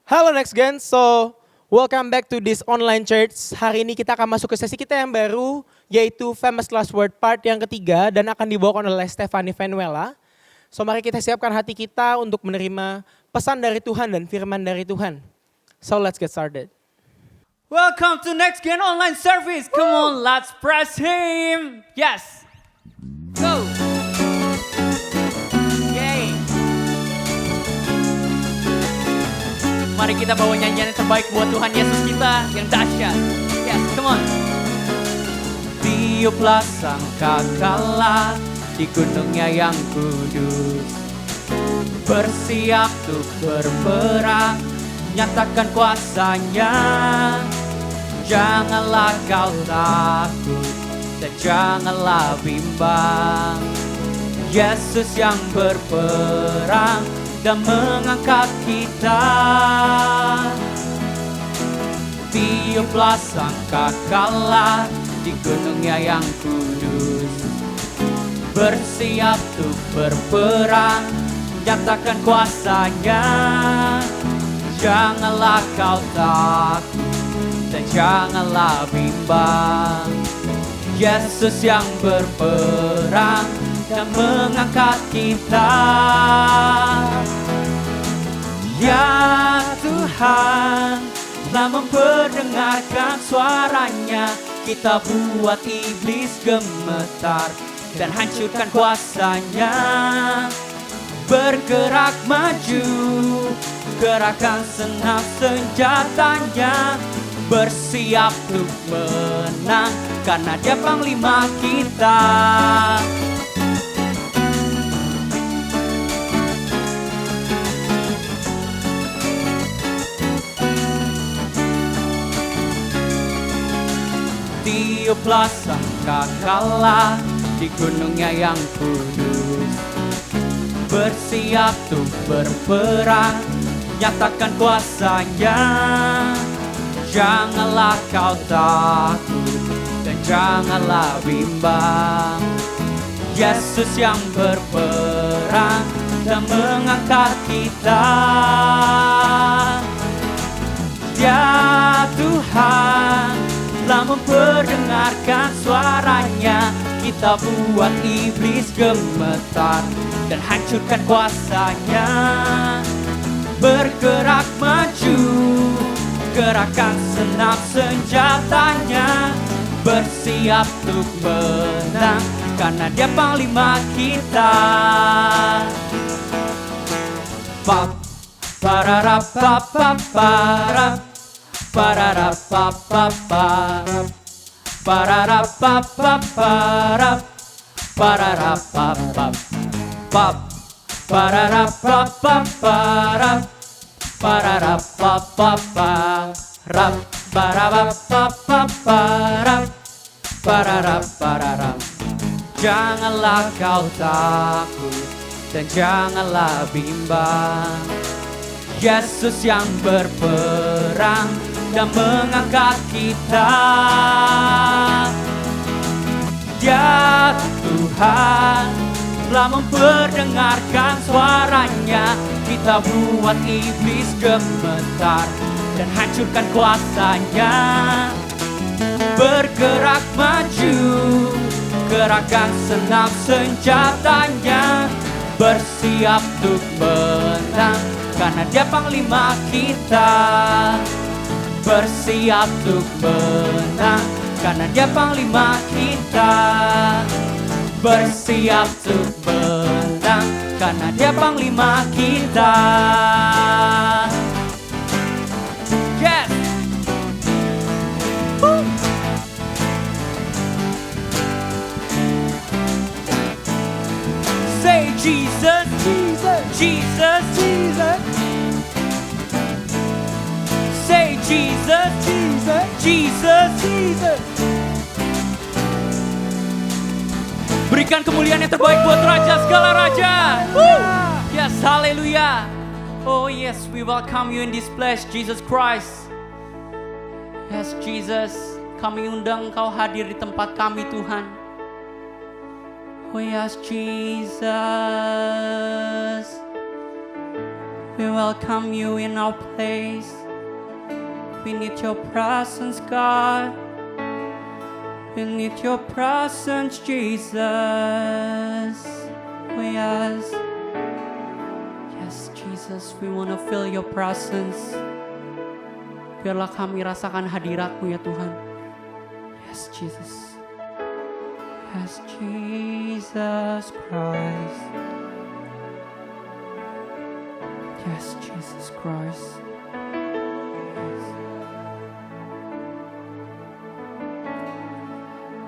Halo Next Gen, so welcome back to this online church. Hari ini kita akan masuk ke sesi kita yang baru, yaitu Famous Last Word part yang ketiga dan akan dibawakan oleh Stephanie Venuela. So mari kita siapkan hati kita untuk menerima pesan dari Tuhan dan firman dari Tuhan. So let's get started. Welcome to Next Gen Online Service. Come on, let's press him. Yes. Go. Yay. Mari kita bawa nyanyian yang terbaik buat Tuhan Yesus kita yang dahsyat. Yes, come on. Tiuplah sangkakala di gunungnya yang kudus. Bersiap untuk berperang, nyatakan kuasanya. Janganlah kau takut dan janganlah bimbang. Yesus yang berperang dan mengangkat kita. Tiuplah sangkakala di gunungnya yang kudus. Bersiap untuk berperang, nyatakan kuasanya. Janganlah kau takut dan janganlah bimbang. Yesus yang berperang dan mengangkat kita. Ya Tuhan, telah memperdengarkan suaranya. Kita buat iblis gemetar dan hancurkan kuasanya. Bergerak maju, gerakan senap senjatanya. Bersiap untuk menang karena dia panglima kita. Tiuplah sangkakala di gunungnya yang kudus. Bersiap untuk berperang, nyatakan kuasanya. Janganlah kau takut dan janganlah bimbang. Yesus yang berperang dan mengangkat kita. Ya Tuhan, telah memperdengarkan suaranya. Kita buat iblis gemetar dan hancurkan kuasanya. Bergerak maju, gerakan senap senjatanya. Bersiap untuk menang karena dia panglima kita. Pap, pararap, pap, pap, parap, pararap, pap, pap, parap, pararap, pap, pap, parap, pararap, pap, pap, pap, pararap, pap, pap, parap, pararap, pap, pap, parap, pararap, pap, pap, parap, pararap, pararap. Janganlah kau takut dan janganlah bimbang. Yesus yang berperang dan mengangkat kita. Ya Tuhan, telah memperdengarkan suaranya. Kita buat iblis gemetar dan hancurkan kuasanya. Bergerak maju, gerakan senap senjatanya. Bersiap untuk menang karena dia panglima kita. Bersiap untuk menang karena dia panglima kita. Bersiap untuk menang karena dia panglima kita. Yes. Woo. Say Jesus, Jesus, Jesus, Jesus. Say Jesus, Jesus, Jesus, Jesus. Berikan kemuliaan yang terbaik buat Raja segala Raja. Woo. Yes, haleluya. Oh yes, we welcome you in this place, Jesus Christ. Yes, Jesus, kami undang Kau hadir di tempat kami, Tuhan. Oh yes, Jesus. We welcome you in our place. We need your presence, God. We need your presence, Jesus. Oh, yes. Yes, Jesus, we want to feel your presence. Biarlah kami rasakan hadirat-Mu ya Tuhan. Yes, Jesus. Yes, Jesus Christ. Yes, Jesus Christ. Yes.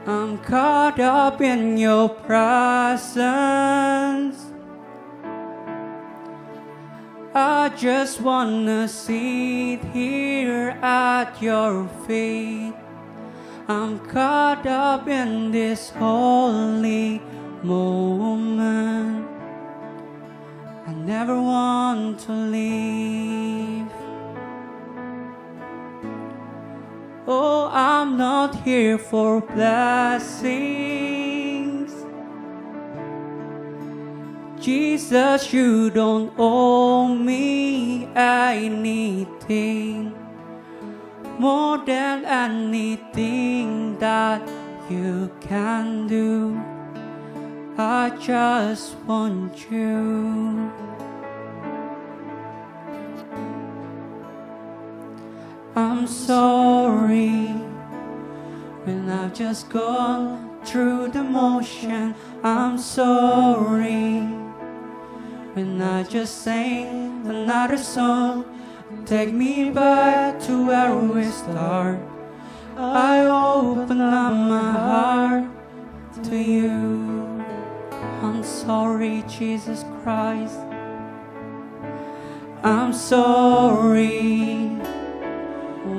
I'm caught up in your presence. I just wanna sit here at your feet. I'm caught up in this holy moment. I never want to leave. Oh, I'm not here for blessings. Jesus, you don't owe me anything more than anything that you can do. I just want you. I'm sorry when I've just gone through the motion. I'm sorry when I just sang another song. Take me back to where we start. I open up my heart to you. I'm sorry, Jesus Christ. I'm sorry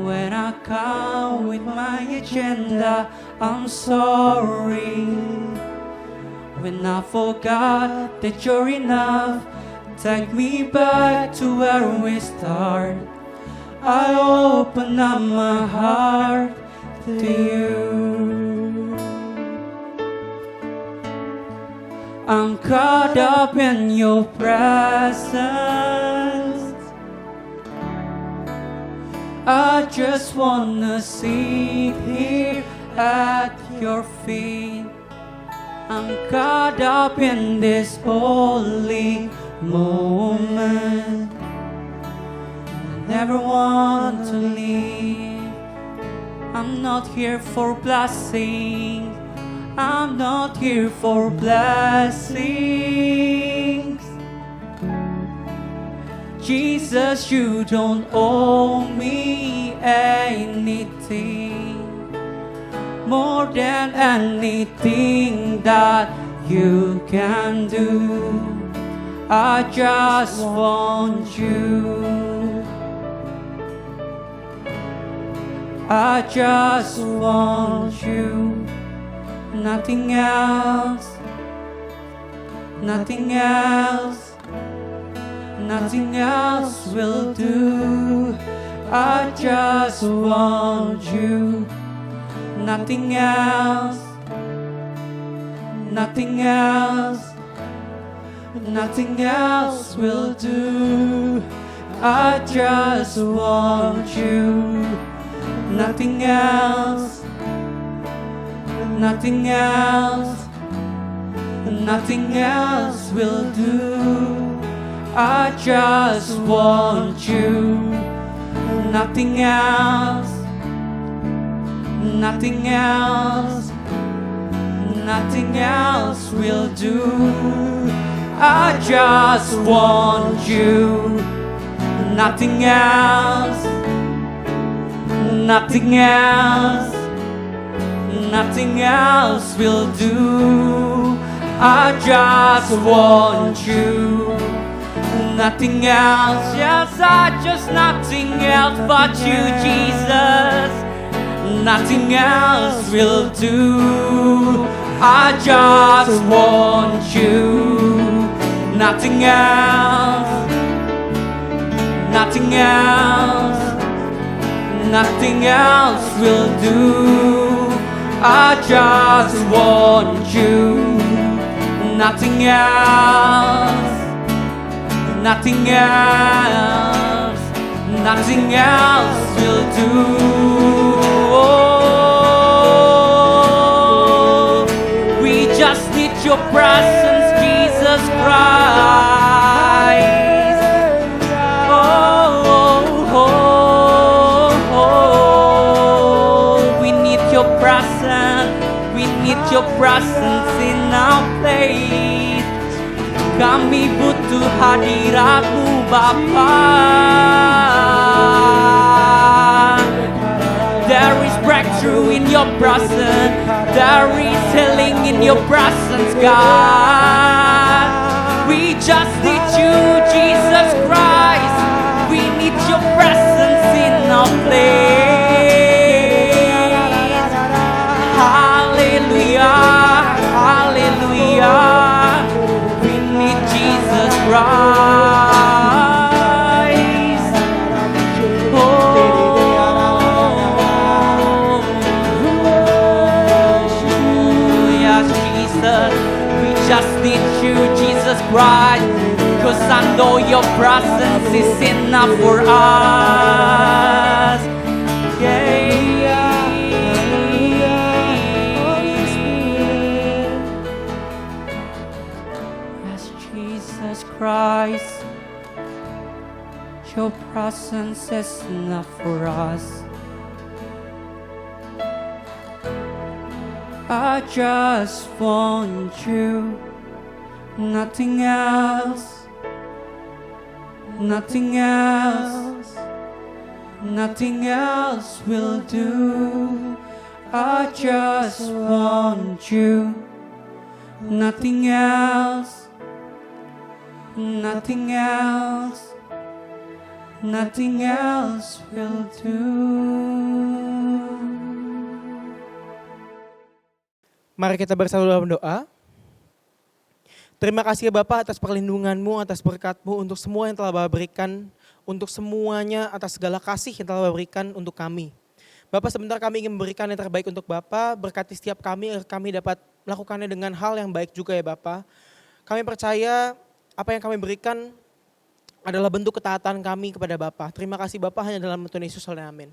when I come with my agenda. I'm sorry when I forgot that you're enough. Take me back to where we start. I open up my heart to you. I'm caught up in your presence. I just wanna sit here at your feet. I'm caught up in this holy moment. I never want to leave. I'm not here for blessings. I'm not here for blessings. Jesus, you don't owe me anything more than anything that you can do. I just want you. I just want you. Nothing else. Nothing else. Nothing else will do. I just want you. Nothing else. Nothing else. Nothing else will do. I just want you. Nothing else. Nothing else. Nothing else will do. I just want you. Nothing else. Nothing else. Nothing else will do. I just want you. Nothing else. Nothing else. Nothing else will do. I just want you. Nothing else. Yes, nothing else but you, Jesus. Nothing else will do. I just want you. Nothing else. Nothing else. Nothing else will do. I just want you. Nothing else. Nothing else, nothing else will do. Oh, we just need your presence, Jesus Christ. Oh, we need your presence, we need your presence in our place. Kami butuh hadirat-Mu Bapa. There is breakthrough in your presence. There is healing in your presence, God. We just need you, Jesus Christ. We need your presence in our place. Hallelujah, hallelujah. Jesus Christ. Oh, yes, Jesus. We just need you, Jesus Christ. 'Cause I know your presence is enough for us. Yeah. Christ, your presence is enough for us. I just want you, nothing else, nothing else, nothing else will do. I just want you, nothing else. Nothing else, nothing else will do. Mari kita bersatu dalam doa. Terima kasih ya Bapak atas perlindungan-Mu, atas berkat-Mu untuk semua yang telah Bapak berikan, untuk semuanya atas segala kasih yang telah Bapak berikan untuk kami. Bapak, sebentar kami ingin memberikan yang terbaik untuk Bapak, berkati setiap kami agar kami dapat melakukannya dengan hal yang baik juga ya Bapak. Kami percaya apa yang kami berikan adalah bentuk ketaatan kami kepada Bapa. Terima kasih Bapa, hanya dalam Tuhan Yesus. Amin.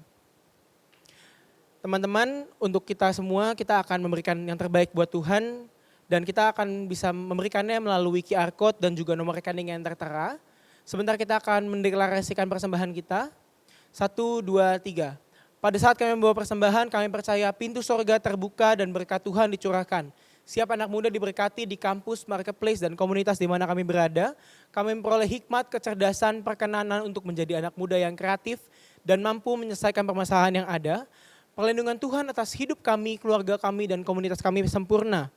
Teman-teman, untuk kita semua, kita akan memberikan yang terbaik buat Tuhan. Dan kita akan bisa memberikannya melalui QR Code dan juga nomor rekening yang tertera. Sebentar kita akan mendeklarasikan persembahan kita. 1, 2, 3. Pada saat kami membawa persembahan, kami percaya pintu sorga terbuka dan berkat Tuhan dicurahkan. Siap anak muda diberkati di kampus, marketplace, dan komunitas di mana kami berada. Kami memperoleh hikmat, kecerdasan, perkenanan untuk menjadi anak muda yang kreatif dan mampu menyelesaikan permasalahan yang ada. Perlindungan Tuhan atas hidup kami, keluarga kami, dan komunitas kami sempurna.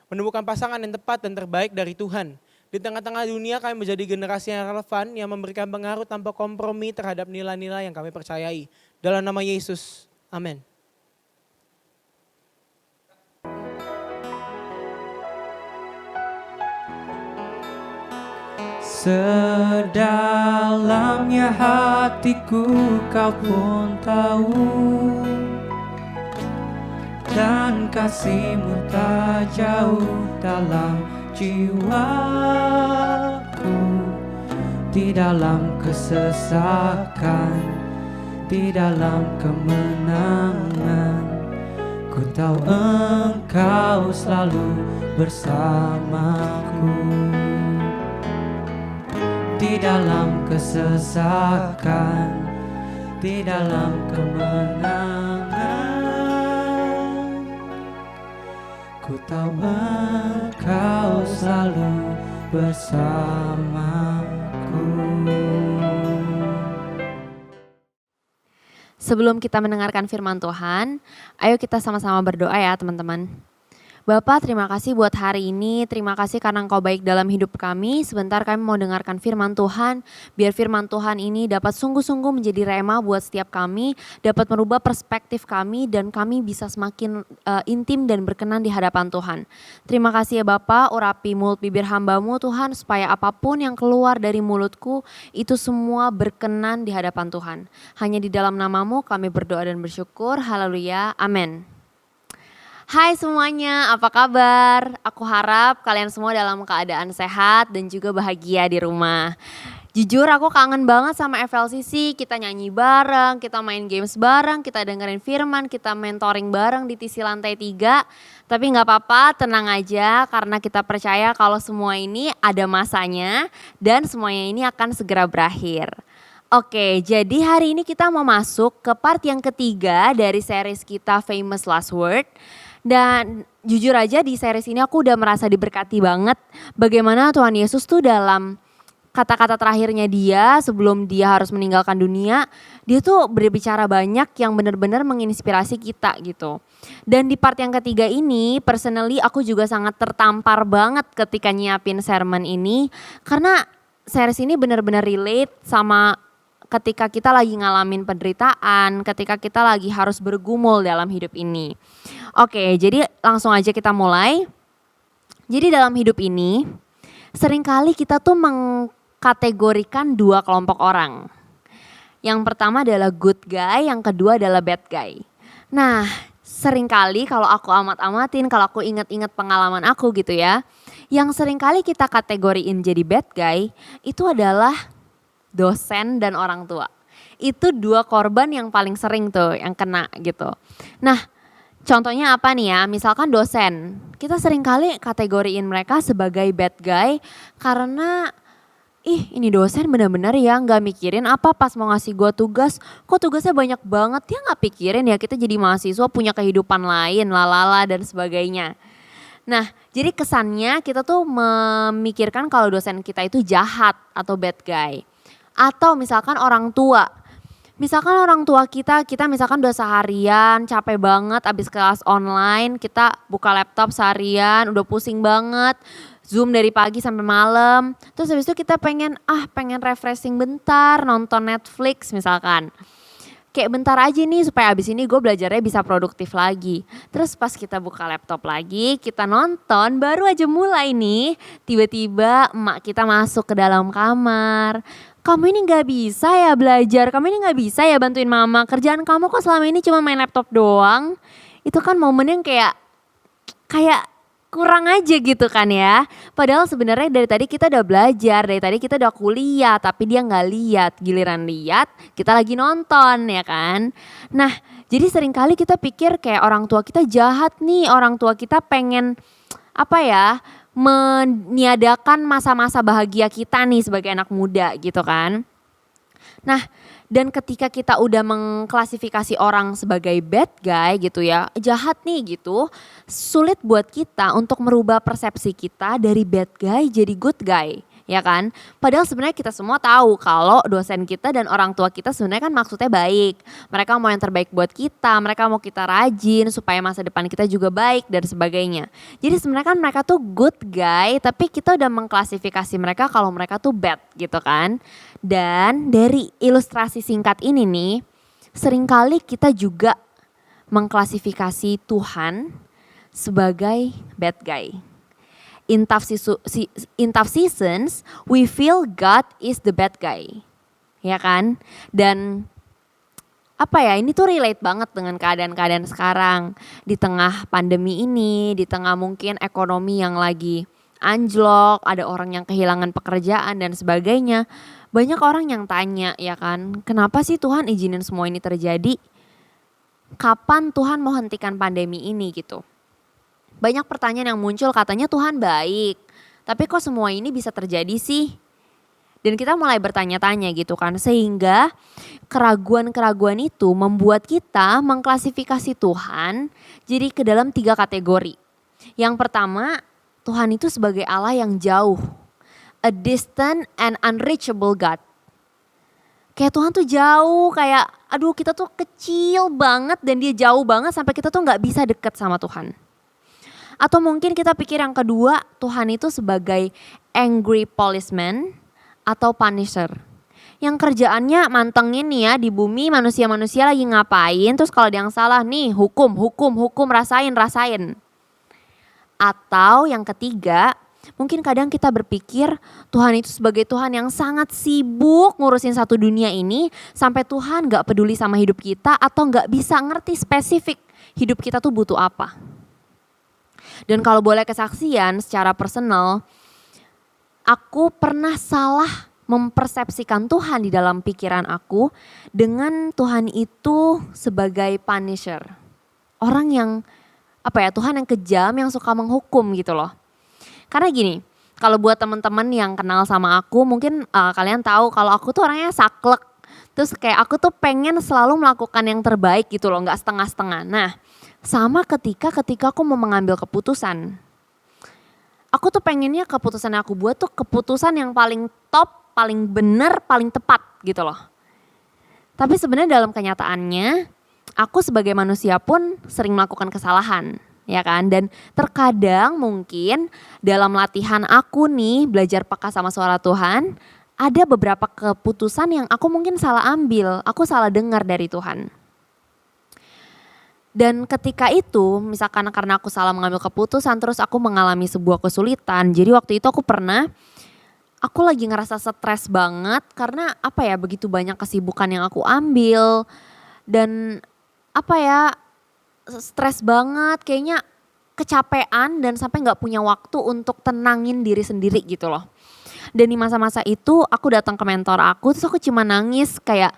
Menemukan pasangan yang tepat dan terbaik dari Tuhan. Di tengah-tengah dunia kami menjadi generasi yang relevan yang memberikan pengaruh tanpa kompromi terhadap nilai-nilai yang kami percayai. Dalam nama Yesus, amin. Sedalamnya hatiku kau pun tahu, dan kasih-Mu tak jauh dalam jiwaku. Di dalam kesesakan, di dalam kemenangan, ku tahu Engkau selalu bersamaku. Di dalam kesesakan, di dalam kemenangan, ku tahu Engkau selalu bersamaku. Sebelum kita mendengarkan firman Tuhan, ayo kita sama-sama berdoa ya teman-teman. Bapak, terima kasih buat hari ini, terima kasih karena Engkau baik dalam hidup kami. Sebentar kami mau dengarkan firman Tuhan, biar firman Tuhan ini dapat sungguh-sungguh menjadi rema buat setiap kami, dapat merubah perspektif kami, dan kami bisa semakin intim dan berkenan di hadapan Tuhan. Terima kasih ya Bapak, urapi mulut bibir hamba-Mu Tuhan, supaya apapun yang keluar dari mulutku, itu semua berkenan di hadapan Tuhan. Hanya di dalam nama-Mu kami berdoa dan bersyukur, haleluya, amin. Hai semuanya, apa kabar? Aku harap kalian semua dalam keadaan sehat dan juga bahagia di rumah. Jujur aku kangen banget sama FLCC, kita nyanyi bareng, kita main games bareng, kita dengerin firman, kita mentoring bareng di TC lantai 3. Tapi gak apa-apa, tenang aja karena kita percaya kalau semua ini ada masanya dan semuanya ini akan segera berakhir. Oke, jadi hari ini kita mau masuk ke part yang ketiga dari series kita Famous Last Word. Dan jujur aja di series ini aku udah merasa diberkati banget bagaimana Tuhan Yesus tuh dalam kata-kata terakhirnya dia sebelum dia harus meninggalkan dunia, dia tuh berbicara banyak yang benar-benar menginspirasi kita gitu. Dan di part yang ketiga ini, personally aku juga sangat tertampar banget ketika nyiapin sermon ini. Karena series ini benar-benar relate sama ketika kita lagi ngalamin penderitaan, ketika kita lagi harus bergumul dalam hidup ini. Oke, jadi langsung aja kita mulai. Jadi dalam hidup ini, seringkali kita tuh mengkategorikan dua kelompok orang. Yang pertama adalah good guy, yang kedua adalah bad guy. Nah, seringkali kalau aku amat-amatin, kalau aku ingat-ingat pengalaman aku gitu ya, yang seringkali kita kategoriin jadi bad guy, itu adalah dosen dan orang tua. Itu dua korban yang paling sering tuh yang kena gitu. Nah, contohnya apa nih ya? Misalkan dosen, kita seringkali kategoriin mereka sebagai bad guy karena ini dosen benar-benar ya nggak mikirin apa pas mau ngasih gua tugas, kok tugasnya banyak banget, dia nggak pikirin ya kita jadi mahasiswa punya kehidupan lain, lalala dan sebagainya. Nah, jadi kesannya kita tuh memikirkan kalau dosen kita itu jahat atau bad guy. Atau misalkan orang tua. Misalkan orang tua kita misalkan udah seharian capek banget abis kelas online, kita buka laptop seharian udah pusing banget, Zoom dari pagi sampai malam. Terus habis itu kita pengen refreshing bentar, nonton Netflix misalkan. Kayak bentar aja nih supaya abis ini gue belajarnya bisa produktif lagi. Terus pas kita buka laptop lagi, kita nonton, baru aja mulai nih, tiba-tiba emak kita masuk ke dalam kamar. Kamu ini gak bisa ya belajar, kamu ini gak bisa ya bantuin mama, kerjaan kamu kok selama ini cuma main laptop doang. Itu kan momen yang kayak kurang aja gitu kan ya. Padahal sebenarnya dari tadi kita udah belajar, dari tadi kita udah kuliah, tapi dia gak lihat. Giliran lihat, kita lagi nonton ya kan. Nah, jadi seringkali kita pikir kayak orang tua kita jahat nih, orang tua kita pengen meniadakan masa-masa bahagia kita nih sebagai anak muda gitu kan. Nah, dan ketika kita udah mengklasifikasi orang sebagai bad guy gitu ya, jahat nih gitu, sulit buat kita untuk merubah persepsi kita dari bad guy jadi good guy. Ya kan? Padahal sebenarnya kita semua tahu kalau dosen kita dan orang tua kita sebenarnya kan maksudnya baik. Mereka mau yang terbaik buat kita, mereka mau kita rajin supaya masa depan kita juga baik dan sebagainya. Jadi sebenarnya kan mereka tuh good guy, tapi kita udah mengklasifikasi mereka kalau mereka tuh bad gitu kan. Dan dari ilustrasi singkat ini nih, seringkali kita juga mengklasifikasi Tuhan sebagai bad guy. In tough seasons, we feel God is the bad guy. Ya kan? Dan ini tuh relate banget dengan keadaan-keadaan sekarang. Di tengah pandemi ini, di tengah mungkin ekonomi yang lagi anjlok, ada orang yang kehilangan pekerjaan dan sebagainya. Banyak orang yang tanya ya kan, kenapa sih Tuhan izinin semua ini terjadi? Kapan Tuhan mau hentikan pandemi ini gitu? Banyak pertanyaan yang muncul, katanya Tuhan baik, tapi kok semua ini bisa terjadi sih? Dan kita mulai bertanya-tanya gitu kan, sehingga keraguan-keraguan itu membuat kita mengklasifikasi Tuhan jadi ke dalam 3 kategori. Yang pertama, Tuhan itu sebagai Allah yang jauh, a distant and unreachable God. Kayak Tuhan tuh jauh, kayak kita tuh kecil banget dan dia jauh banget sampai kita tuh gak bisa deket sama Tuhan. Atau mungkin kita pikir yang kedua, Tuhan itu sebagai angry policeman atau punisher. Yang kerjaannya mantengin nih ya di bumi, manusia-manusia lagi ngapain, terus kalau ada yang salah nih hukum, rasain. Atau yang ketiga, mungkin kadang kita berpikir Tuhan itu sebagai Tuhan yang sangat sibuk ngurusin satu dunia ini sampai Tuhan gak peduli sama hidup kita atau gak bisa ngerti spesifik hidup kita tuh butuh apa. Dan kalau boleh kesaksian secara personal, aku pernah salah mempersepsikan Tuhan di dalam pikiran aku dengan Tuhan itu sebagai punisher. Orang yang Tuhan yang kejam yang suka menghukum gitu loh. Karena gini, kalau buat teman-teman yang kenal sama aku mungkin kalian tahu kalau aku tuh orangnya saklek. Terus kayak aku tuh pengen selalu melakukan yang terbaik gitu loh, gak setengah-setengah. Nah sama ketika aku mau mengambil keputusan. Aku tuh pengennya keputusan yang aku buat tuh keputusan yang paling top, paling benar, paling tepat gitu loh. Tapi sebenarnya dalam kenyataannya aku sebagai manusia pun sering melakukan kesalahan, ya kan? Dan terkadang mungkin dalam latihan aku nih belajar peka sama suara Tuhan, ada beberapa keputusan yang aku mungkin salah ambil, aku salah dengar dari Tuhan. Dan ketika itu, misalkan karena aku salah mengambil keputusan, terus aku mengalami sebuah kesulitan. Jadi waktu itu aku lagi ngerasa stres banget karena begitu banyak kesibukan yang aku ambil. Dan stres banget, kayaknya kecapean dan sampai gak punya waktu untuk tenangin diri sendiri gitu loh. Dan di masa-masa itu aku datang ke mentor aku, terus aku cuma nangis kayak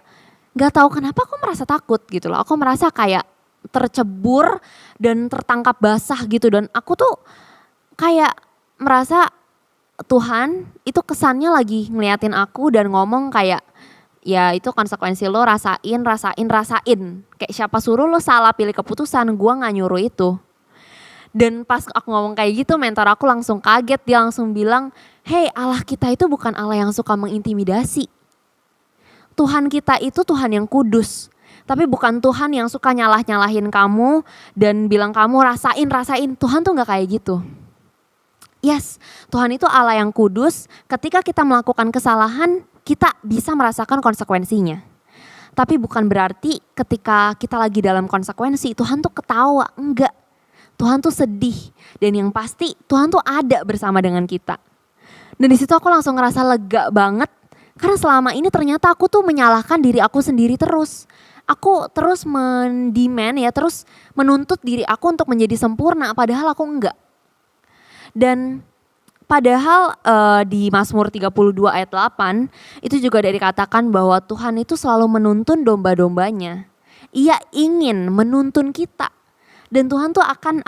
gak tahu kenapa aku merasa takut gitu loh. Aku merasa kayak tercebur dan tertangkap basah gitu, dan aku tuh kayak merasa Tuhan itu kesannya lagi ngeliatin aku dan ngomong kayak ya itu konsekuensi lo, rasain. Kayak siapa suruh lo salah pilih keputusan, gua gak nyuruh itu. Dan pas aku ngomong kayak gitu mentor aku langsung kaget, dia langsung bilang, "Hey, Allah kita itu bukan Allah yang suka mengintimidasi. Tuhan kita itu Tuhan yang kudus. Tapi bukan Tuhan yang suka nyalahin kamu dan bilang kamu rasain. Tuhan tuh gak kayak gitu. Yes, Tuhan itu Allah yang kudus. Ketika kita melakukan kesalahan, kita bisa merasakan konsekuensinya. Tapi bukan berarti ketika kita lagi dalam konsekuensi, Tuhan tuh ketawa. Enggak, Tuhan tuh sedih. Dan yang pasti Tuhan tuh ada bersama dengan kita. Dan di situ aku langsung ngerasa lega banget. Karena selama ini ternyata aku tuh menyalahkan diri aku sendiri terus. Aku terus terus menuntut diri aku untuk menjadi sempurna, padahal aku enggak. Dan padahal di Mazmur 32 ayat 8 itu juga dikatakan bahwa Tuhan itu selalu menuntun domba-dombanya. Ia ingin menuntun kita. Dan Tuhan tuh akan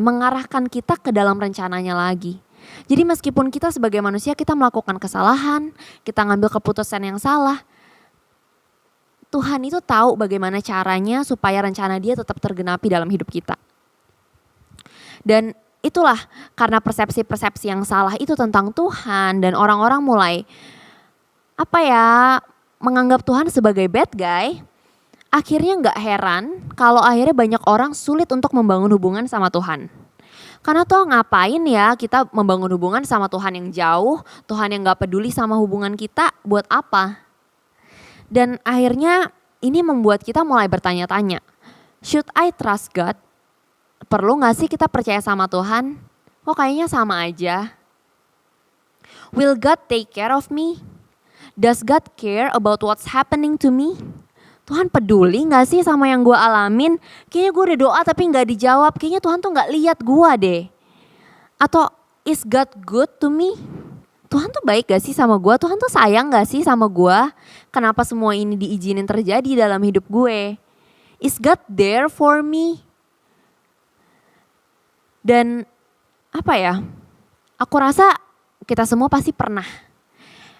mengarahkan kita ke dalam rencananya lagi. Jadi meskipun kita sebagai manusia kita melakukan kesalahan, kita ngambil keputusan yang salah, Tuhan itu tahu bagaimana caranya supaya rencana Dia tetap tergenapi dalam hidup kita. Dan itulah karena persepsi-persepsi yang salah itu tentang Tuhan dan orang-orang mulai menganggap Tuhan sebagai bad guy. Akhirnya gak heran kalau akhirnya banyak orang sulit untuk membangun hubungan sama Tuhan. Karena toh ngapain ya kita membangun hubungan sama Tuhan yang jauh, Tuhan yang gak peduli sama hubungan kita, buat apa? Dan akhirnya ini membuat kita mulai bertanya-tanya, should I trust God? Perlu gak sih kita percaya sama Tuhan? Kok kayaknya sama aja. Will God take care of me? Does God care about what's happening to me? Tuhan peduli gak sih sama yang gue alamin? Kayaknya gue udah doa tapi gak dijawab. Kayaknya Tuhan tuh gak lihat gue deh. Atau is God good to me? Tuhan tuh baik gak sih sama gue? Tuhan tuh sayang gak sih sama gue? Kenapa semua ini diizinin terjadi dalam hidup gue? Is God there for me? Dan aku rasa kita semua pasti pernah.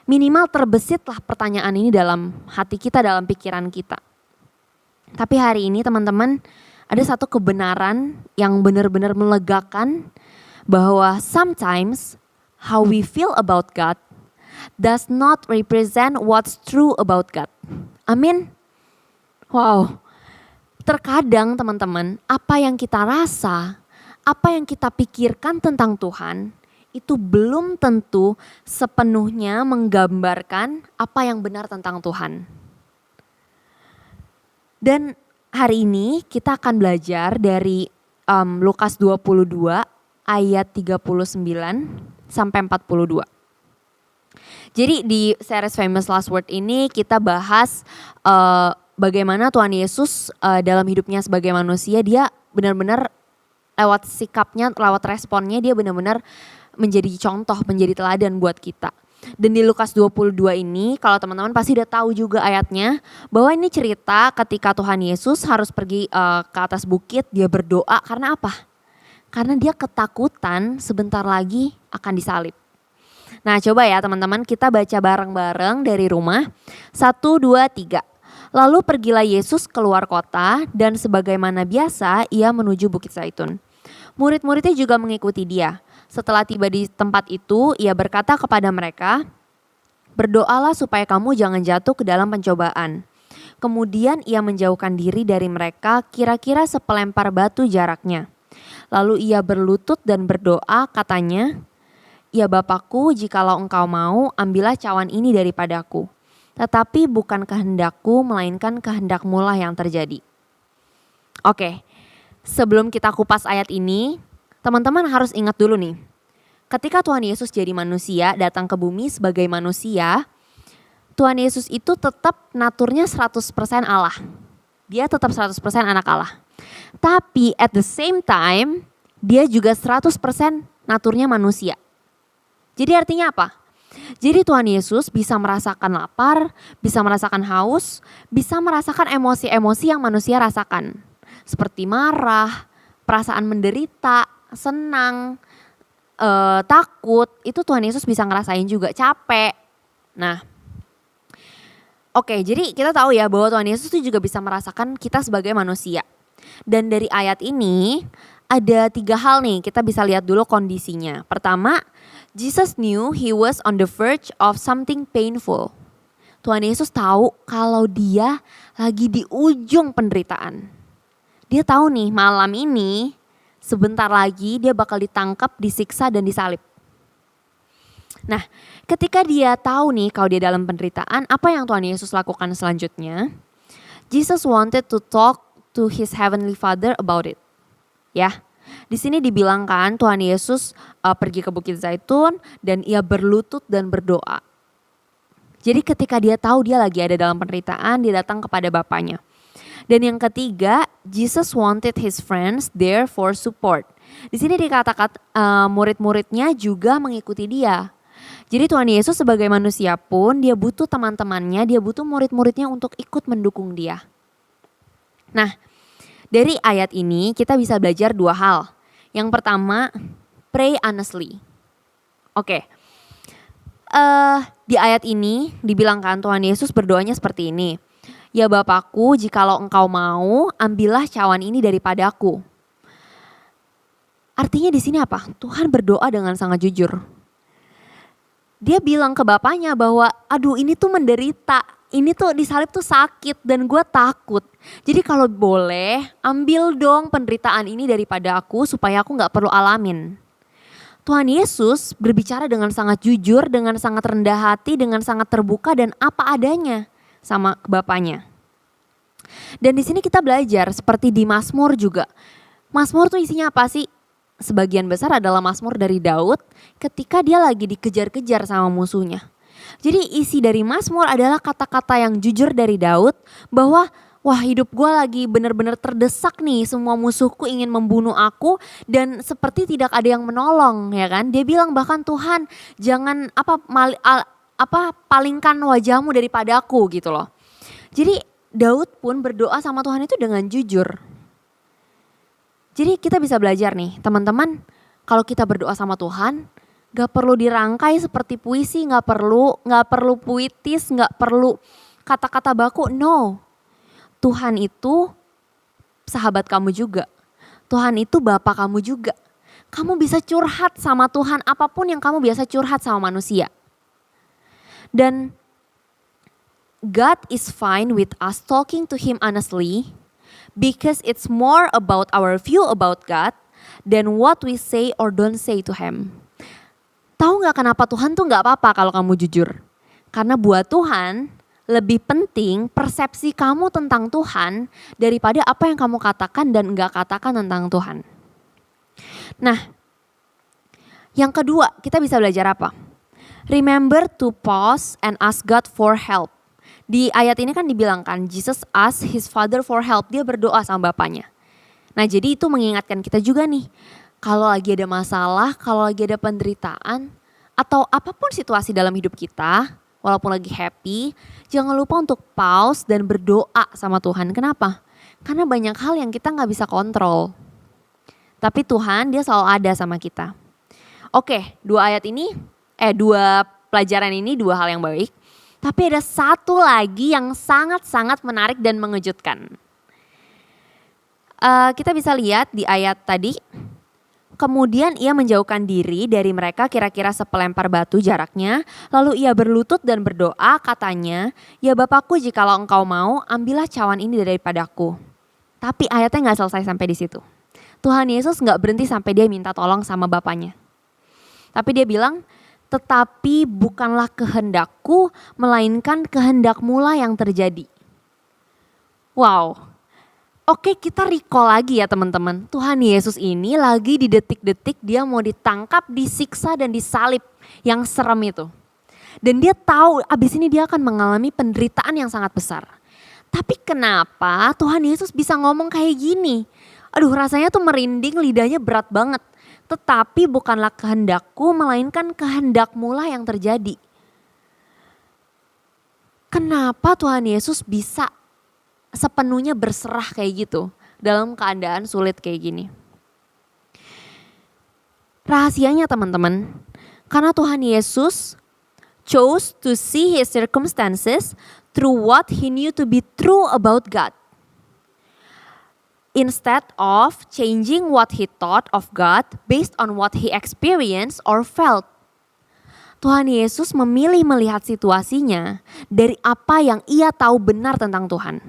Minimal terbesitlah pertanyaan ini dalam hati kita, dalam pikiran kita. Tapi hari ini teman-teman, ada satu kebenaran yang benar-benar melegakan bahwa sometimes how we feel about God does not represent what's true about God. Amin. Wow. Terkadang teman-teman, apa yang kita rasa, apa yang kita pikirkan tentang Tuhan, itu belum tentu sepenuhnya menggambarkan apa yang benar tentang Tuhan. Dan hari ini kita akan belajar dari Lukas 22 ayat 39 sampai 42. Jadi di series Famous Last Word ini kita bahas bagaimana Tuhan Yesus dalam hidupnya sebagai manusia, dia benar-benar lewat sikapnya, lewat responnya dia benar-benar menjadi contoh, menjadi teladan buat kita. Dan di Lukas 22 ini, kalau teman-teman pasti udah tahu juga ayatnya, bahwa ini cerita ketika Tuhan Yesus harus pergi ke atas bukit, dia berdoa karena apa? Karena dia ketakutan sebentar lagi akan disalib. Nah coba ya teman-teman, kita baca bareng-bareng dari rumah. 1, 2, 3. Lalu pergilah Yesus keluar kota dan sebagaimana biasa ia menuju Bukit Zaitun. Murid-muridnya juga mengikuti dia. Setelah tiba di tempat itu, ia berkata kepada mereka, "Berdoalah supaya kamu jangan jatuh ke dalam pencobaan." Kemudian ia menjauhkan diri dari mereka kira-kira sepelempar batu jaraknya. Lalu ia berlutut dan berdoa katanya, "Ya Bapakku, jikalau engkau mau, ambillah cawan ini daripadaku. Tetapi bukan kehendakku, melainkan kehendakmu lah yang terjadi." Oke, sebelum kita kupas ayat ini, teman-teman harus ingat dulu nih. Ketika Tuhan Yesus jadi manusia, datang ke bumi sebagai manusia, Tuhan Yesus itu tetap naturnya 100% Allah. Dia tetap 100% anak Allah. Tapi at the same time, dia juga 100% naturnya manusia. Jadi artinya apa? Jadi Tuhan Yesus bisa merasakan lapar, bisa merasakan haus, bisa merasakan emosi-emosi yang manusia rasakan. Seperti marah, perasaan menderita, senang, takut, itu Tuhan Yesus bisa ngerasain juga, capek. Nah, oke, jadi kita tahu ya bahwa Tuhan Yesus itu juga bisa merasakan kita sebagai manusia. Dan dari ayat ini ada 3 hal nih, kita bisa lihat dulu kondisinya. Pertama, Jesus knew he was on the verge of something painful. Tuhan Yesus tahu kalau dia lagi di ujung penderitaan. Dia tahu nih malam ini sebentar lagi dia bakal ditangkap, disiksa dan disalib. Nah, ketika dia tahu nih kalau dia dalam penderitaan, apa yang Tuhan Yesus lakukan selanjutnya? Jesus wanted to talk to his heavenly Father about it. Ya, di sini dibilangkan Tuhan Yesus pergi ke Bukit Zaitun dan ia berlutut dan berdoa. Jadi ketika dia tahu dia lagi ada dalam penderitaan, dia datang kepada Bapanya. Dan yang ketiga, Jesus wanted his friends there for support. Di sini dikatakan murid-muridnya juga mengikuti dia. Jadi Tuhan Yesus sebagai manusia pun dia butuh teman-temannya, dia butuh murid-muridnya untuk ikut mendukung dia. Nah, dari ayat ini kita bisa belajar 2 hal. Yang pertama, pray honestly. Oke. Di ayat ini dibilangkan Tuhan Yesus berdoanya seperti ini. "Ya Bapakku, jikalau engkau mau, ambillah cawan ini daripadaku." Artinya di sini apa? Tuhan berdoa dengan sangat jujur. Dia bilang ke Bapanya bahwa, aduh ini tuh menderita, ini tuh disalib tuh sakit dan gue takut. Jadi kalau boleh, ambil dong penderitaan ini daripada aku supaya aku gak perlu alamin. Tuhan Yesus berbicara dengan sangat jujur, dengan sangat rendah hati, dengan sangat terbuka dan apa adanya sama Bapanya. Dan di sini kita belajar seperti di Mazmur juga. Mazmur tuh isinya apa sih? Sebagian besar adalah Mazmur dari Daud ketika dia lagi dikejar-kejar sama musuhnya. Jadi isi dari Mazmur adalah kata-kata yang jujur dari Daud bahwa wah hidup gue lagi benar-benar terdesak nih, semua musuhku ingin membunuh aku dan seperti tidak ada yang menolong ya kan. Dia bilang bahkan Tuhan jangan palingkan wajahmu daripada aku gitu loh. Jadi Daud pun berdoa sama Tuhan itu dengan jujur. Jadi kita bisa belajar nih teman-teman, kalau kita berdoa sama Tuhan gak perlu dirangkai seperti puisi, gak perlu puitis, gak perlu kata-kata baku, no. Tuhan itu sahabat kamu juga, Tuhan itu Bapa kamu juga. Kamu bisa curhat sama Tuhan apapun yang kamu biasa curhat sama manusia. Dan God is fine with us talking to him honestly because it's more about our view about God than what we say or don't say to him. Tahu gak kenapa Tuhan tuh gak apa-apa kalau kamu jujur? Karena buat Tuhan lebih penting persepsi kamu tentang Tuhan daripada apa yang kamu katakan dan gak katakan tentang Tuhan. Nah, yang kedua kita bisa belajar apa? Remember to pause and ask God for help. Di ayat ini kan dibilangkan Jesus asked his Father for help. Dia berdoa sama Bapanya. Nah jadi itu mengingatkan kita juga nih. Kalau lagi ada masalah, kalau lagi ada penderitaan, atau apapun situasi dalam hidup kita, walaupun lagi happy, jangan lupa untuk pause dan berdoa sama Tuhan. Kenapa? Karena banyak hal yang kita nggak bisa kontrol. Tapi Tuhan dia selalu ada sama kita. Oke, dua pelajaran ini dua hal yang baik. Tapi ada satu lagi yang sangat-sangat menarik dan mengejutkan. Kita bisa lihat di ayat tadi. Kemudian ia menjauhkan diri dari mereka kira-kira sepelempar batu jaraknya. Lalu ia berlutut dan berdoa, katanya, "Ya Bapakku, jikalau engkau mau, ambillah cawan ini daripadaku." Tapi ayatnya gak selesai sampai di situ. Tuhan Yesus gak berhenti sampai dia minta tolong sama Bapaknya. Tapi dia bilang, "Tetapi bukanlah kehendakku, melainkan kehendakmu lah yang terjadi." Wow. Oke, kita recall lagi ya teman-teman. Tuhan Yesus ini lagi di detik-detik dia mau ditangkap, disiksa dan disalib yang serem itu. Dan dia tahu abis ini dia akan mengalami penderitaan yang sangat besar. Tapi kenapa Tuhan Yesus bisa ngomong kayak gini? Aduh, rasanya tuh merinding, lidahnya berat banget. Tetapi bukanlah kehendakku, melainkan kehendakmu lah yang terjadi. Kenapa Tuhan Yesus bisa sepenuhnya berserah kayak gitu dalam keadaan sulit kayak gini? Rahasianya teman-teman, karena Tuhan Yesus chose to see his circumstances through what he knew to be true about God. Instead of changing what he thought of God based on what he experienced or felt. Tuhan Yesus memilih melihat situasinya dari apa yang ia tahu benar tentang Tuhan.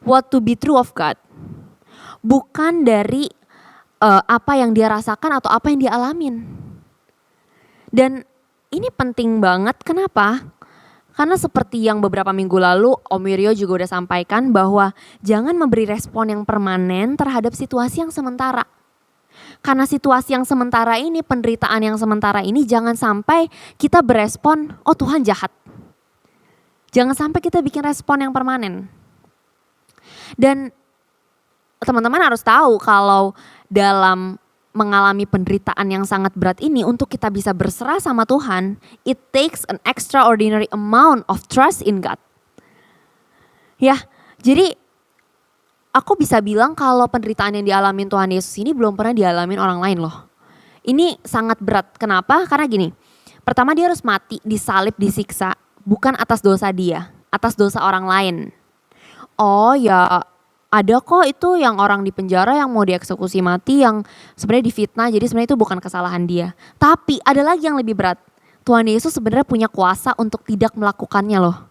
What to be true of God. Bukan dari apa yang dia rasakan atau apa yang dia alamin. Dan ini penting banget, kenapa? Karena seperti yang beberapa minggu lalu Om Wiryo juga udah sampaikan bahwa jangan memberi respon yang permanen terhadap situasi yang sementara. Karena situasi yang sementara ini, penderitaan yang sementara ini, jangan sampai kita berespon, oh Tuhan jahat. Jangan sampai kita bikin respon yang permanen. Dan teman-teman harus tahu kalau dalam mengalami penderitaan yang sangat berat ini, untuk kita bisa berserah sama Tuhan, it takes an extraordinary amount of trust in God. Ya, jadi aku bisa bilang kalau penderitaan yang dialamin Tuhan Yesus ini belum pernah dialamin orang lain loh. Ini sangat berat. Kenapa? Karena gini, pertama dia harus mati, disalib, disiksa, bukan atas dosa dia, atas dosa orang lain. Oh ya, ada kok itu yang orang di penjara yang mau dieksekusi mati yang sebenarnya difitnah, jadi sebenarnya itu bukan kesalahan dia. Tapi ada lagi yang lebih berat. Tuhan Yesus sebenarnya punya kuasa untuk tidak melakukannya loh.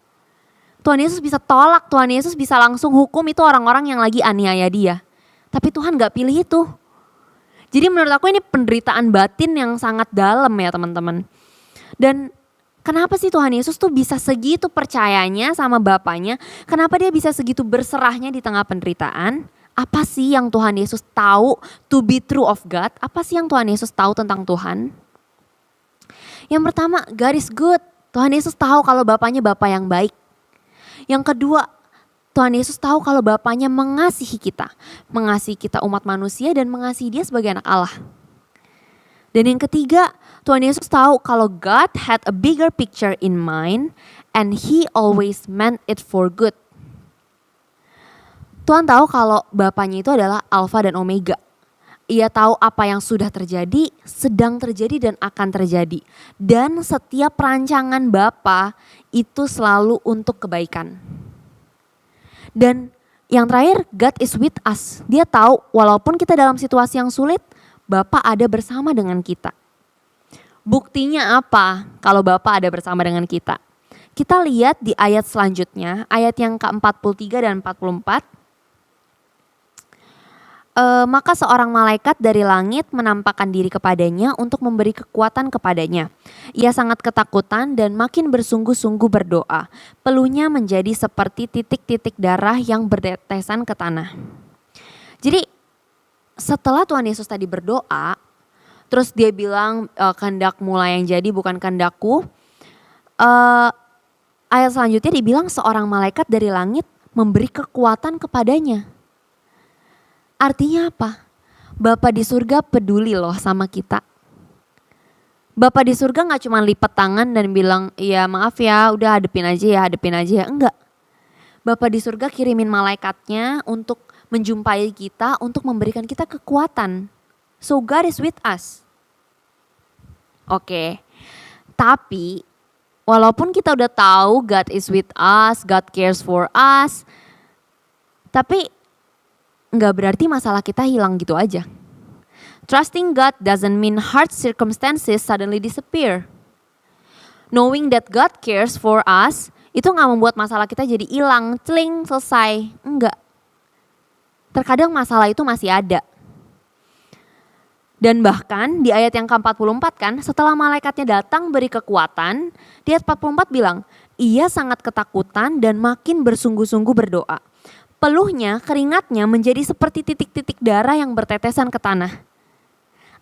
Tuhan Yesus bisa tolak, Tuhan Yesus bisa langsung hukum itu orang-orang yang lagi aniaya dia. Tapi Tuhan gak pilih itu. Jadi menurut aku ini penderitaan batin yang sangat dalam ya teman-teman. Dan kenapa sih Tuhan Yesus tuh bisa segitu percayanya sama Bapaknya? Kenapa dia bisa segitu berserahnya di tengah penderitaan? Apa sih yang Tuhan Yesus tahu to be true of God? Apa sih yang Tuhan Yesus tahu tentang Tuhan? Yang pertama, God is good. Tuhan Yesus tahu kalau Bapaknya Bapa yang baik. Yang kedua, Tuhan Yesus tahu kalau Bapaknya mengasihi kita umat manusia dan mengasihi dia sebagai anak Allah. Dan yang ketiga, Tuhan Yesus tahu kalau God had a bigger picture in mind and He always meant it for good. Tuhan tahu kalau Bapaknya itu adalah Alfa dan Omega. Ia tahu apa yang sudah terjadi, sedang terjadi dan akan terjadi. Dan setiap rancangan Bapa itu selalu untuk kebaikan. Dan yang terakhir, God is with us. Dia tahu walaupun kita dalam situasi yang sulit, Bapa ada bersama dengan kita. Buktinya apa kalau Bapa ada bersama dengan kita? Kita lihat di ayat selanjutnya, ayat yang ke-43 dan 44. Maka seorang malaikat dari langit menampakkan diri kepadanya untuk memberi kekuatan kepadanya. Ia sangat ketakutan dan makin bersungguh-sungguh berdoa. Peluhnya menjadi seperti titik-titik darah yang bertetesan ke tanah. Jadi setelah Tuhan Yesus tadi berdoa, terus dia bilang kehendakmu lah yang jadi bukan kehendakku. Ayat selanjutnya dibilang seorang malaikat dari langit memberi kekuatan kepadanya. Artinya apa? Bapa di surga peduli loh sama kita. Bapa di surga gak cuma lipet tangan dan bilang, iya maaf ya udah hadepin aja ya. Enggak. Bapa di surga kirimin malaikatnya untuk menjumpai kita, untuk memberikan kita kekuatan. So God is with us. Oke. Tapi walaupun kita udah tahu God is with us, God cares for us, tapi nggak berarti masalah kita hilang gitu aja. Trusting God doesn't mean hard circumstances suddenly disappear. Knowing that God cares for us, itu nggak membuat masalah kita jadi hilang, celing, selesai. Enggak. Terkadang masalah itu masih ada. Dan bahkan di ayat yang ke-44 kan, setelah malaikatnya datang beri kekuatan, di ayat 44 bilang, ia sangat ketakutan dan makin bersungguh-sungguh berdoa. Peluhnya, keringatnya menjadi seperti titik-titik darah yang bertetesan ke tanah.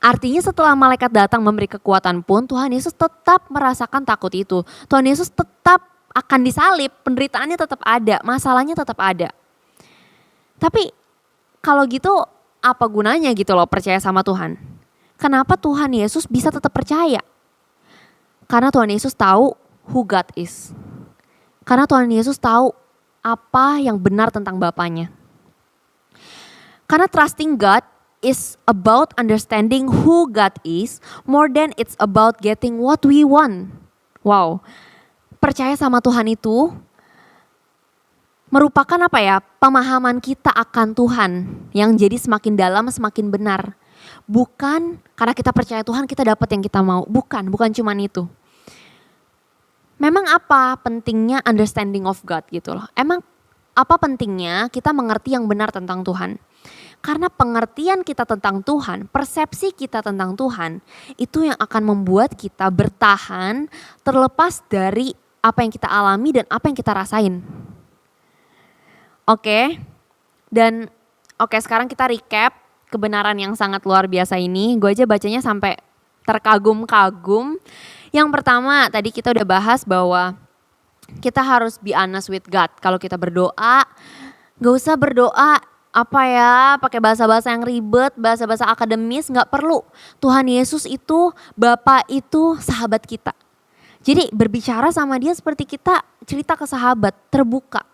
Artinya setelah malaikat datang memberi kekuatan pun, Tuhan Yesus tetap merasakan takut itu. Tuhan Yesus tetap akan disalib, penderitaannya tetap ada, masalahnya tetap ada. Tapi kalau gitu apa gunanya gitu loh percaya sama Tuhan? Kenapa Tuhan Yesus bisa tetap percaya? Karena Tuhan Yesus tahu who God is. Karena Tuhan Yesus tahu apa yang benar tentang Bapanya. Karena trusting God is about understanding who God is more than it's about getting what we want. Wow, percaya sama Tuhan itu merupakan apa ya, pemahaman kita akan Tuhan yang jadi semakin dalam, semakin benar. Bukan karena kita percaya Tuhan kita dapat yang kita mau, bukan cuman itu. Memang apa pentingnya understanding of God gitu loh. Emang apa pentingnya kita mengerti yang benar tentang Tuhan? Karena pengertian kita tentang Tuhan, persepsi kita tentang Tuhan, itu yang akan membuat kita bertahan terlepas dari apa yang kita alami dan apa yang kita rasain. Oke, sekarang kita recap kebenaran yang sangat luar biasa ini. Gue aja bacanya sampai terkagum-kagum. Yang pertama, tadi kita udah bahas bahwa kita harus be honest with God. Kalau kita berdoa, gak usah berdoa pakai bahasa-bahasa yang ribet, bahasa-bahasa akademis, gak perlu. Tuhan Yesus itu, Bapa itu sahabat kita. Jadi berbicara sama dia seperti kita cerita ke sahabat, terbuka.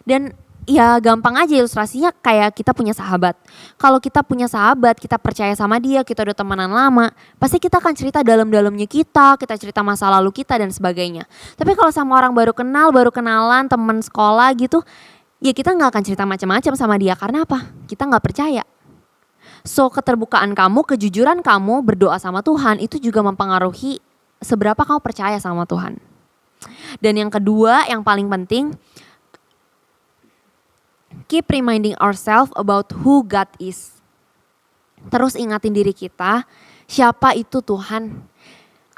Dan ya gampang aja ilustrasinya kayak kita punya sahabat. Kalau kita punya sahabat, kita percaya sama dia, kita udah temenan lama, pasti kita akan cerita dalam-dalamnya kita cerita masa lalu kita dan sebagainya. Tapi kalau sama orang baru kenalan, teman sekolah gitu, ya kita gak akan cerita macam-macam sama dia. Karena apa? Kita gak percaya. So keterbukaan kamu, kejujuran kamu berdoa sama Tuhan itu juga mempengaruhi seberapa kamu percaya sama Tuhan. Dan yang kedua, yang paling penting, keep reminding ourselves about who God is. Terus ingatin diri kita, siapa itu Tuhan?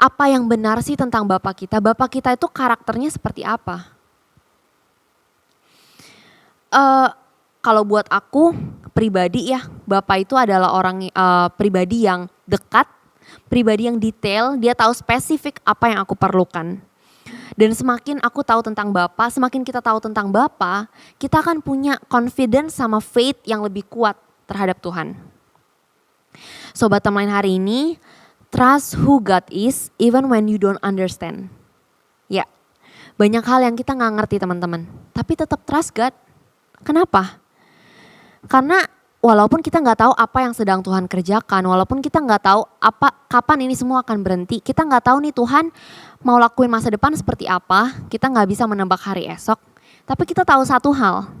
Apa yang benar sih tentang Bapa kita? Bapa kita itu karakternya seperti apa? Kalau buat aku pribadi ya, Bapa itu adalah orang pribadi yang dekat, pribadi yang detail, dia tahu spesifik apa yang aku perlukan. Dan semakin aku tahu tentang Bapa, semakin kita tahu tentang Bapa, kita akan punya confidence sama faith yang lebih kuat terhadap Tuhan. So bottom line hari ini, trust who God is even when you don't understand. Ya, banyak hal yang kita gak ngerti teman-teman, tapi tetap trust God. Kenapa? Karena walaupun kita gak tahu apa yang sedang Tuhan kerjakan, walaupun kita gak tahu kapan ini semua akan berhenti, kita gak tahu nih Tuhan mau lakuin masa depan seperti apa, kita gak bisa menebak hari esok. Tapi kita tahu satu hal,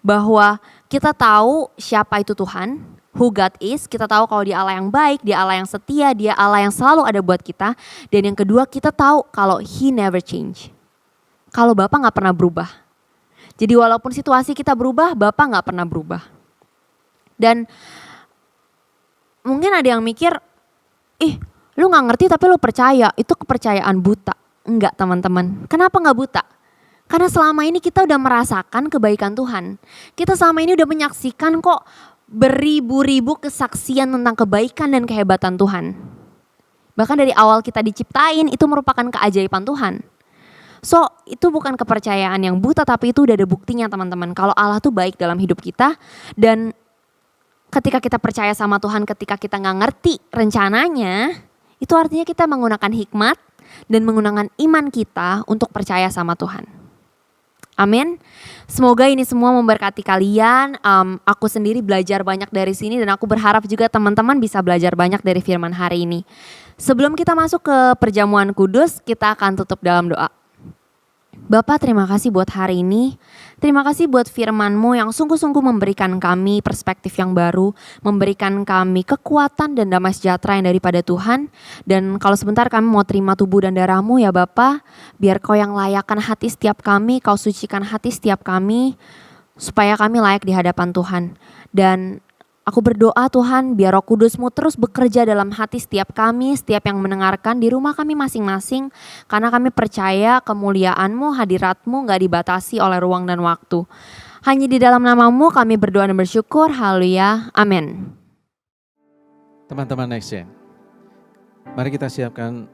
bahwa kita tahu siapa itu Tuhan, who God is, kita tahu kalau dia Allah yang baik, dia Allah yang setia, dia Allah yang selalu ada buat kita. Dan yang kedua, kita tahu kalau He never change. Kalau Bapa gak pernah berubah. Jadi walaupun situasi kita berubah, Bapa gak pernah berubah. Dan mungkin ada yang mikir, lu gak ngerti tapi lu percaya, itu kepercayaan buta. Enggak teman-teman, kenapa gak buta? Karena selama ini kita udah merasakan kebaikan Tuhan. Kita selama ini udah menyaksikan kok beribu-ribu kesaksian tentang kebaikan dan kehebatan Tuhan. Bahkan dari awal kita diciptain itu merupakan keajaiban Tuhan. So itu bukan kepercayaan yang buta, tapi itu udah ada buktinya teman-teman. Kalau Allah tuh baik dalam hidup kita. Dan ketika kita percaya sama Tuhan, ketika kita gak ngerti rencananya, Itu artinya kita menggunakan hikmat dan menggunakan iman kita untuk percaya sama Tuhan. Amin. Semoga ini semua memberkati kalian. Aku sendiri belajar banyak dari sini dan aku berharap juga teman-teman bisa belajar banyak dari firman hari ini. Sebelum kita masuk ke perjamuan kudus, kita akan tutup dalam doa. Bapa, terima kasih buat hari ini. Terima kasih buat firman-Mu yang sungguh-sungguh memberikan kami perspektif yang baru, memberikan kami kekuatan dan damai sejahtera yang daripada Tuhan. Dan kalau sebentar kami mau terima tubuh dan darah-Mu ya Bapa, biar Kau yang layakkan hati setiap kami, Kau sucikan hati setiap kami, supaya kami layak di hadapan Tuhan. Dan aku berdoa Tuhan, biar Roh Kudus-Mu terus bekerja dalam hati setiap kami, setiap yang mendengarkan di rumah kami masing-masing. Karena kami percaya kemuliaan-Mu, hadirat-Mu gak dibatasi oleh ruang dan waktu. Hanya di dalam nama-Mu kami berdoa dan bersyukur. Haleluya. Amin. Teman-teman Next Gen, mari kita siapkan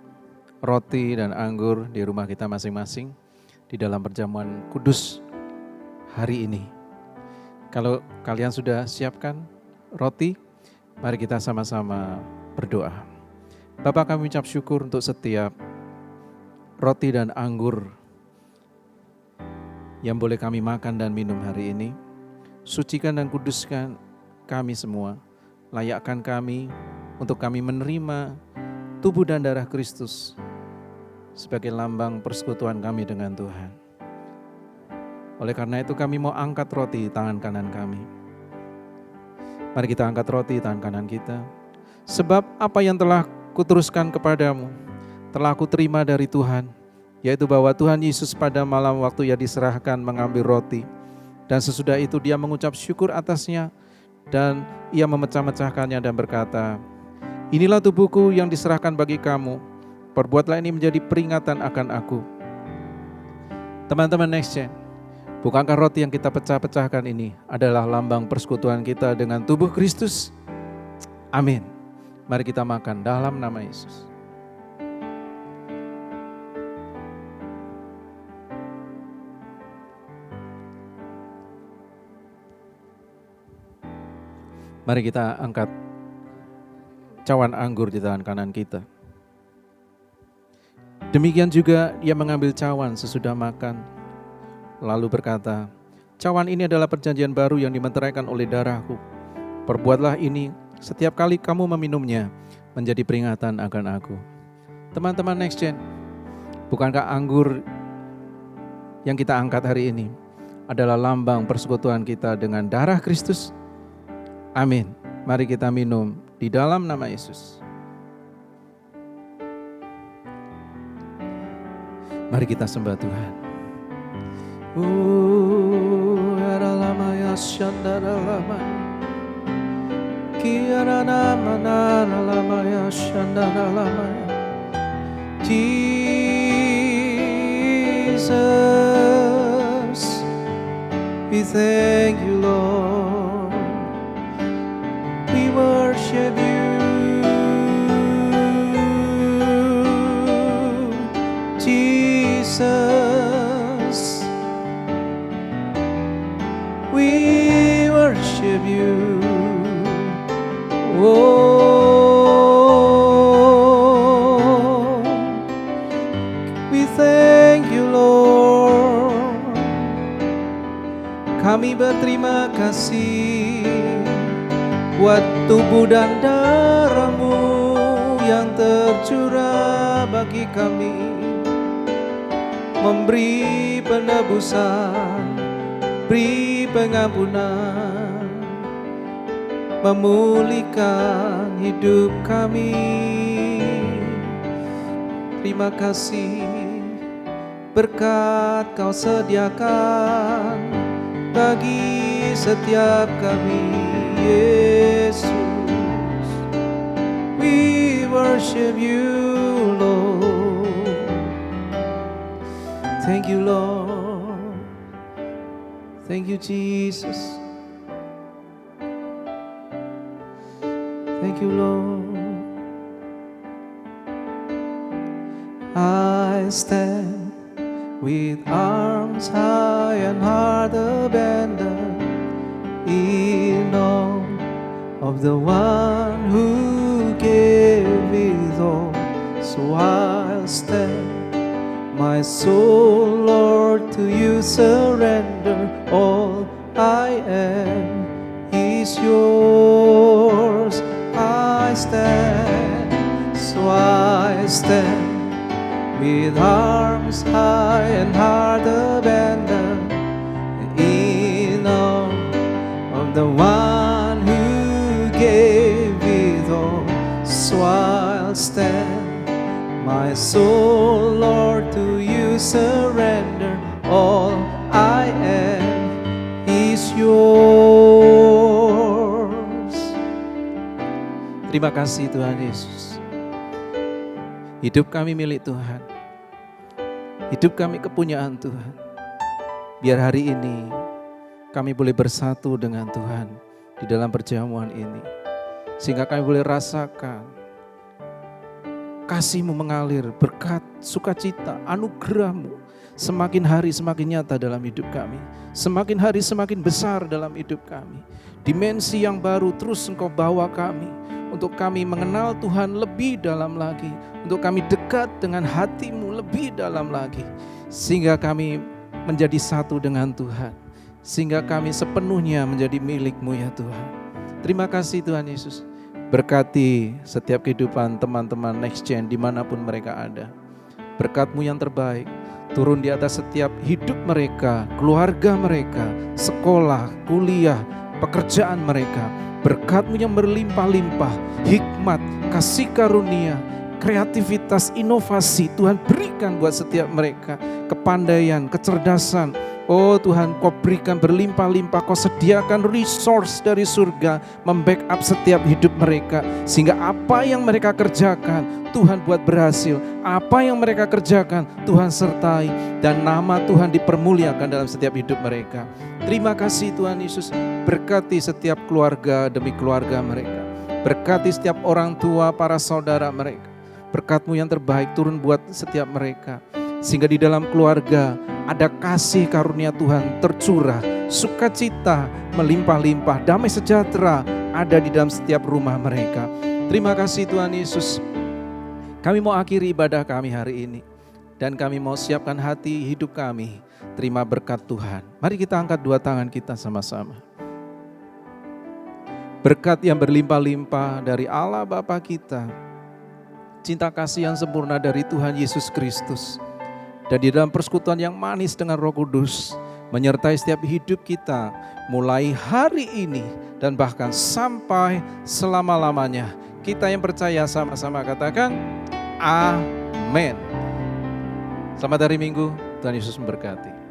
roti dan anggur di rumah kita masing-masing di dalam perjamuan kudus hari ini. Kalau kalian sudah siapkan roti, mari kita sama-sama berdoa. Bapa, kami ucap syukur untuk setiap roti dan anggur yang boleh kami makan dan minum hari ini. Sucikan dan kuduskan kami semua. Layakkan kami untuk kami menerima tubuh dan darah Kristus sebagai lambang persekutuan kami dengan Tuhan. Oleh karena itu kami mau angkat roti tangan kanan kami. Mari kita angkat roti tangan kanan kita. Sebab apa yang telah kuteruskan kepadamu, telah aku terima dari Tuhan, yaitu bahwa Tuhan Yesus pada malam waktu Ia diserahkan mengambil roti, dan sesudah itu Dia mengucap syukur atasnya, dan Ia memecah-mecahkannya dan berkata, inilah tubuhku yang diserahkan bagi kamu, perbuatlah ini menjadi peringatan akan aku. Teman-teman Next Gen, bukankah roti yang kita pecah-pecahkan ini adalah lambang persekutuan kita dengan tubuh Kristus? Amin. Mari kita makan dalam nama Yesus. Mari kita angkat cawan anggur di tangan kanan kita. Demikian juga Ia mengambil cawan sesudah makan, lalu berkata, cawan ini adalah perjanjian baru yang dimeteraikan oleh darahku. Perbuatlah ini setiap kali kamu meminumnya menjadi peringatan akan aku. Teman-teman Next Gen, bukankah anggur yang kita angkat hari ini adalah lambang persekutuan kita dengan darah Kristus? Amin. Mari kita minum di dalam nama Yesus. Mari kita sembah Tuhan. Jesus, we thank you, Lord. We worship you, Jesus. We worship you. Oh, we thank you, Lord. Kami berterima kasih buat tubuh dan darah-Mu yang tercurah bagi kami, memberi penebusan, beri pengampunan, memulihkan hidup kami. Terima kasih berkat Kau sediakan bagi setiap kami, Yesus. We worship you, Lord. Thank you, Lord. Thank you, Jesus. Thank you, Lord. I stand with arms high and heart abandoned in awe of the one who gave it all. So I'll stand, my soul, Lord, to you surrender. All I am is yours. I stand, so I stand with arms high and heart abandoned in awe of the one who gave it all. So I'll stand, my soul, Lord, to you surrender. All I am is yours. Terima kasih Tuhan Yesus. Hidup kami milik Tuhan. Hidup kami kepunyaan Tuhan. Biar hari ini kami boleh bersatu dengan Tuhan di dalam perjamuan ini. Sehingga kami boleh rasakan kasih-Mu mengalir, berkat, sukacita, anugerah-Mu semakin hari semakin nyata dalam hidup kami. Semakin hari semakin besar dalam hidup kami. Dimensi yang baru terus Engkau bawa kami untuk kami mengenal Tuhan lebih dalam lagi, untuk kami dekat dengan hati-Mu lebih dalam lagi, sehingga kami menjadi satu dengan Tuhan, sehingga kami sepenuhnya menjadi milik-Mu ya Tuhan. Terima kasih Tuhan Yesus. Berkati setiap kehidupan teman-teman Next Gen dimanapun mereka ada. Berkat-Mu yang terbaik turun di atas setiap hidup mereka, keluarga mereka, sekolah, kuliah, pekerjaan mereka. Berkat-Mu yang berlimpah-limpah, hikmat, kasih karunia, kreativitas, inovasi Tuhan berikan buat setiap mereka. Kepandaian, kecerdasan, oh Tuhan, Kau berikan berlimpah-limpah, Kau sediakan resource dari surga membackup setiap hidup mereka. Sehingga apa yang mereka kerjakan Tuhan buat berhasil, apa yang mereka kerjakan Tuhan sertai, dan nama Tuhan dipermuliakan dalam setiap hidup mereka. Terima kasih Tuhan Yesus. Berkati setiap keluarga demi keluarga mereka. Berkati setiap orang tua, para saudara mereka. Berkat-Mu yang terbaik turun buat setiap mereka. Sehingga di dalam keluarga ada kasih karunia Tuhan tercurah, sukacita melimpah-limpah, damai sejahtera ada di dalam setiap rumah mereka. Terima kasih Tuhan Yesus. Kami mau akhiri ibadah kami hari ini, dan kami mau siapkan hati hidup kami terima berkat Tuhan. Mari kita angkat dua tangan kita sama-sama. Berkat yang berlimpah-limpah dari Allah Bapa kita, cinta kasih yang sempurna dari Tuhan Yesus Kristus, dan di dalam persekutuan yang manis dengan Roh Kudus menyertai setiap hidup kita mulai hari ini dan bahkan sampai selama-lamanya. Kita yang percaya sama-sama katakan amin. Selamat hari Minggu, Tuhan Yesus memberkati.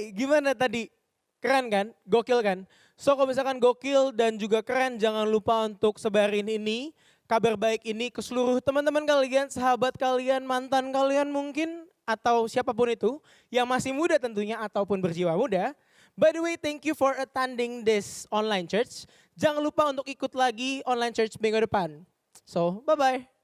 Gimana tadi? Keren kan? Gokil kan? So kalau misalkan gokil dan juga keren, jangan lupa untuk sebarin ini, kabar baik ini ke seluruh teman-teman kalian, sahabat kalian, mantan kalian mungkin, atau siapapun itu, yang masih muda tentunya ataupun berjiwa muda. By the way, thank you for attending this online church. Jangan lupa untuk ikut lagi online church minggu depan. So, bye-bye.